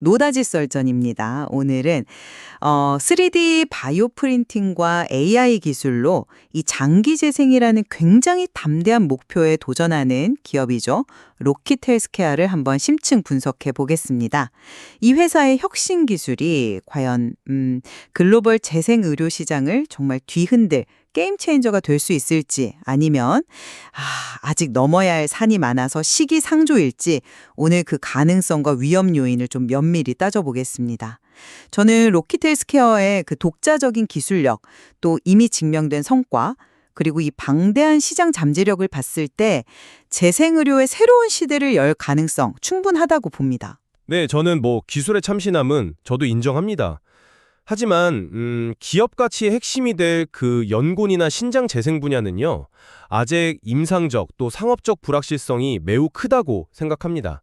노다지 썰전입니다. 오늘은 3D 바이오 프린팅과 AI 기술로 이 장기 재생이라는 굉장히 담대한 목표에 도전하는 기업이죠. 로킷 헬스케어를 한번 심층 분석해 보겠습니다. 이 회사의 혁신 기술이 과연 글로벌 재생 의료 시장을 정말 뒤흔들 게임 체인저가 될 수 있을지, 아니면 아직 넘어야 할 산이 많아서 시기상조일지, 오늘 그 가능성과 위험 요인을 좀 면밀히 따져보겠습니다. 저는 로킷 헬스케어의 그 독자적인 기술력, 또 이미 증명된 성과, 그리고 이 방대한 시장 잠재력을 봤을 때 재생의료의 새로운 시대를 열 가능성 충분하다고 봅니다. 네, 저는 기술의 참신함은 저도 인정합니다. 하지만 기업 가치의 핵심이 될 그 연골이나 신장 재생 분야는요, 아직 임상적 또 상업적 불확실성이 매우 크다고 생각합니다.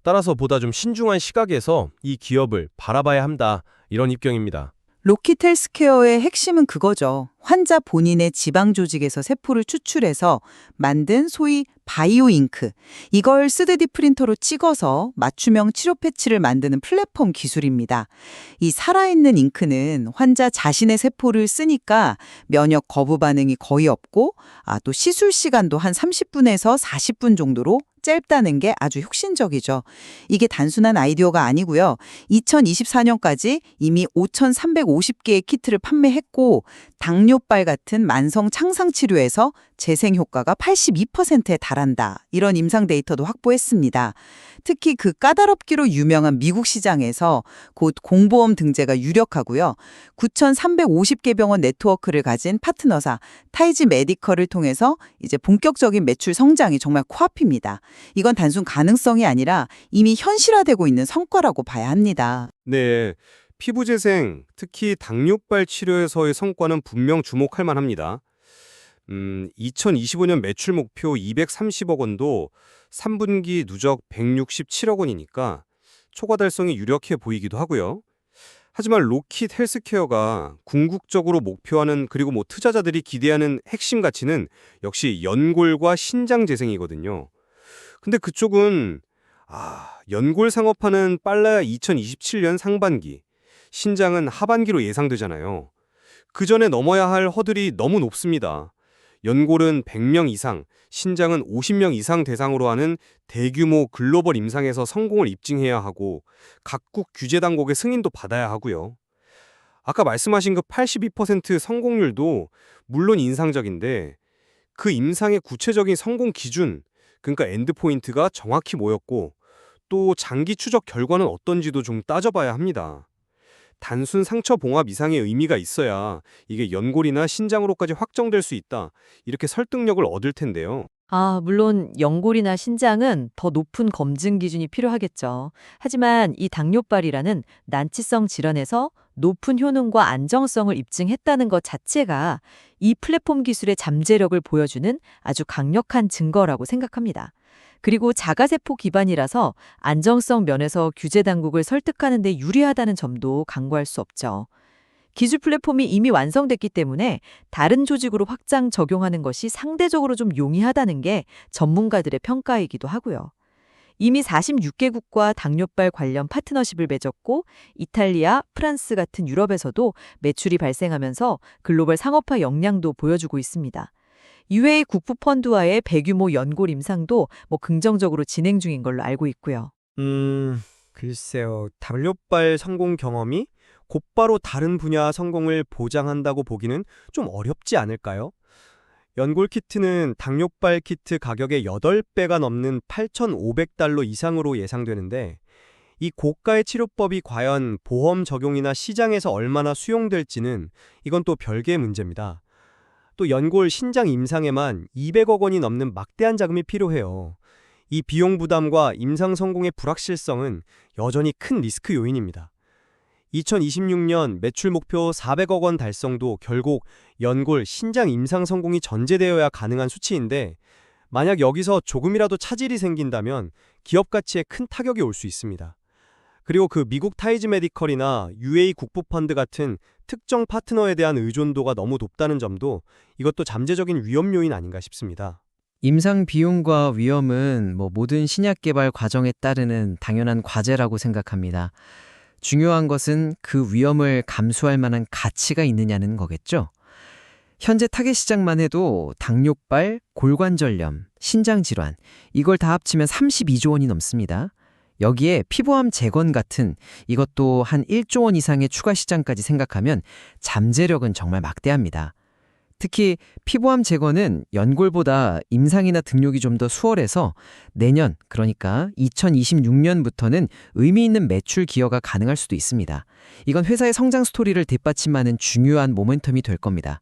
따라서 보다 좀 신중한 시각에서 이 기업을 바라봐야 한다, 이런 입장입니다. 로킷 헬스케어의 핵심은 그거죠. 환자 본인의 지방 조직에서 세포를 추출해서 만든 소위 바이오 잉크. 이걸 3D 프린터로 찍어서 맞춤형 치료 패치를 만드는 플랫폼 기술입니다. 이 살아있는 잉크는 환자 자신의 세포를 쓰니까 면역 거부 반응이 거의 없고, 또 시술 시간도 한 30분에서 40분 정도로 짧다는 게 아주 혁신적이죠. 이게 단순한 아이디어가 아니고요. 2024년까지 이미 5,350개의 키트를 판매했고, 당뇨발 같은 만성 창상 치료에서 재생 효과가 82%에 달한다, 이런 임상 데이터도 확보했습니다. 특히 그 까다롭기로 유명한 미국 시장에서 곧 공보험 등재가 유력하고요. 9,350개 병원 네트워크를 가진 파트너사 타이지 메디컬을 통해서 이제 본격적인 매출 성장이 정말 코앞입니다. 이건 단순 가능성이 아니라 이미 현실화되고 있는 성과라고 봐야 합니다. 네, 피부 재생, 특히 당뇨발 치료에서의 성과는 분명 주목할 만합니다. 2025년 매출 목표 230억 원도 3분기 누적 167억 원이니까 초과 달성이 유력해 보이기도 하고요. 하지만 로킷 헬스케어가 궁극적으로 목표하는, 그리고 투자자들이 기대하는 핵심 가치는 역시 연골과 신장 재생이거든요. 근데 그쪽은 연골 상업화는 빨라야 2027년 상반기, 신장은 하반기로 예상되잖아요. 그 전에 넘어야 할 허들이 너무 높습니다. 연골은 100명 이상, 신장은 50명 이상 대상으로 하는 대규모 글로벌 임상에서 성공을 입증해야 하고, 각국 규제 당국의 승인도 받아야 하고요. 아까 말씀하신 그 82% 성공률도 물론 인상적인데, 그 임상의 구체적인 성공 기준, 그러니까 엔드포인트가 정확히 뭐였고, 또 장기 추적 결과는 어떤지도 좀 따져봐야 합니다. 단순 상처 봉합 이상의 의미가 있어야 이게 연골이나 신장으로까지 확정될 수 있다, 이렇게 설득력을 얻을 텐데요. 물론 연골이나 신장은 더 높은 검증 기준이 필요하겠죠. 하지만 이 당뇨발이라는 난치성 질환에서 높은 효능과 안정성을 입증했다는 것 자체가 이 플랫폼 기술의 잠재력을 보여주는 아주 강력한 증거라고 생각합니다. 그리고 자가세포 기반이라서 안정성 면에서 규제 당국을 설득하는 데 유리하다는 점도 간과할 수 없죠. 기술 플랫폼이 이미 완성됐기 때문에 다른 조직으로 확장 적용하는 것이 상대적으로 좀 용이하다는 게 전문가들의 평가이기도 하고요. 이미 46개국과 당뇨발 관련 파트너십을 맺었고, 이탈리아, 프랑스 같은 유럽에서도 매출이 발생하면서 글로벌 상업화 역량도 보여주고 있습니다. 이외의 국부 펀드와의 대규모 연골 임상도 긍정적으로 진행 중인 걸로 알고 있고요. 글쎄요. 당뇨발 성공 경험이 곧바로 다른 분야 성공을 보장한다고 보기는 좀 어렵지 않을까요? 연골 키트는 당뇨발 키트 가격의 8배가 넘는 8,500달러 이상으로 예상되는데, 이 고가의 치료법이 과연 보험 적용이나 시장에서 얼마나 수용될지는 이건 또 별개의 문제입니다. 또 연골 신장 임상에만 200억 원이 넘는 막대한 자금이 필요해요. 이 비용 부담과 임상 성공의 불확실성은 여전히 큰 리스크 요인입니다. 2026년 매출 목표 400억 원 달성도 결국 연골 신장 임상 성공이 전제되어야 가능한 수치인데, 만약 여기서 조금이라도 차질이 생긴다면 기업 가치에 큰 타격이 올 수 있습니다. 그리고 그 미국 타이즈 메디컬이나 UA 국부펀드 같은 특정 파트너에 대한 의존도가 너무 높다는 점도 이것도 잠재적인 위험 요인 아닌가 싶습니다. 임상 비용과 위험은 모든 신약 개발 과정에 따르는 당연한 과제라고 생각합니다. 중요한 것은 그 위험을 감수할 만한 가치가 있느냐는 거겠죠. 현재 타겟 시장만 해도 당뇨발, 골관절염, 신장질환 이걸 다 합치면 32조 원이 넘습니다. 여기에 피부암 재건 같은 이것도 한 1조 원 이상의 추가 시장까지 생각하면 잠재력은 정말 막대합니다. 특히 피부암 제거는 연골보다 임상이나 등록이 좀 더 수월해서 내년, 그러니까 2026년부터는 의미 있는 매출 기여가 가능할 수도 있습니다. 이건 회사의 성장 스토리를 뒷받침하는 중요한 모멘텀이 될 겁니다.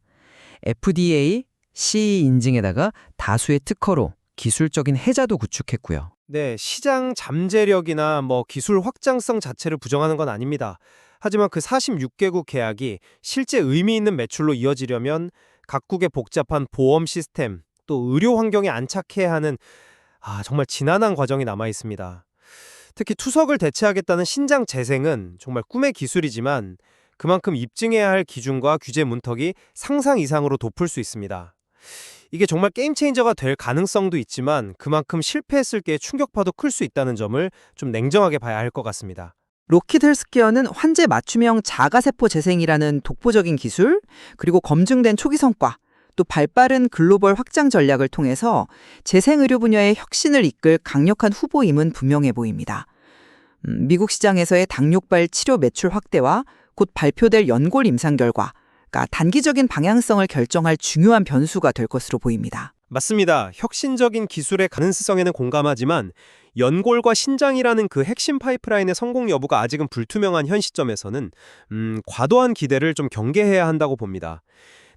FDA, CE 인증에다가 다수의 특허로 기술적인 혜자도 구축했고요. 네, 시장 잠재력이나 기술 확장성 자체를 부정하는 건 아닙니다. 하지만 그 46개국 계약이 실제 의미 있는 매출로 이어지려면 각국의 복잡한 보험 시스템, 또 의료 환경에 안착해야 하는 정말 지난한 과정이 남아 있습니다. 특히 투석을 대체하겠다는 신장 재생은 정말 꿈의 기술이지만 그만큼 입증해야 할 기준과 규제 문턱이 상상 이상으로 높을 수 있습니다. 이게 정말 게임 체인저가 될 가능성도 있지만 그만큼 실패했을 게 충격파도 클 수 있다는 점을 좀 냉정하게 봐야 할 것 같습니다. 로키드 헬스케어는 환제 맞춤형 자가세포 재생이라는 독보적인 기술, 그리고 검증된 초기 성과, 또 발빠른 글로벌 확장 전략을 통해서 재생의료 분야의 혁신을 이끌 강력한 후보임은 분명해 보입니다. 미국 시장에서의 당뇨발 치료 매출 확대와 곧 발표될 연골 임상 결과가 단기적인 방향성을 결정할 중요한 변수가 될 것으로 보입니다. 맞습니다. 혁신적인 기술의 가능성에는 공감하지만 연골과 신장이라는 그 핵심 파이프라인의 성공 여부가 아직은 불투명한 현 시점에서는 과도한 기대를 좀 경계해야 한다고 봅니다.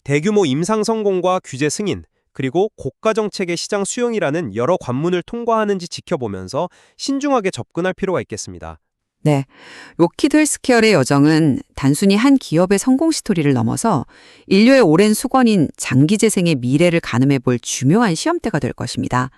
대규모 임상 성공과 규제 승인, 그리고 고가 정책의 시장 수용이라는 여러 관문을 통과하는지 지켜보면서 신중하게 접근할 필요가 있겠습니다. 네, 로키드 헬스케어의 여정은 단순히 한 기업의 성공 스토리를 넘어서 인류의 오랜 수건인 장기 재생의 미래를 가늠해 볼 중요한 시험대가 될 것입니다.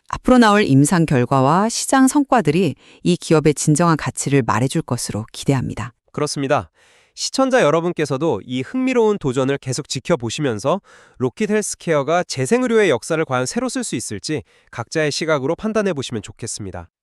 앞으로 나올 임상 결과와 시장 성과들이 이 기업의 진정한 가치를 말해줄 것으로 기대합니다. 그렇습니다. 시청자 여러분께서도 이 흥미로운 도전을 계속 지켜보시면서 로키드 헬스케어가 재생의료의 역사를 과연 새로 쓸 수 있을지 각자의 시각으로 판단해 보시면 좋겠습니다.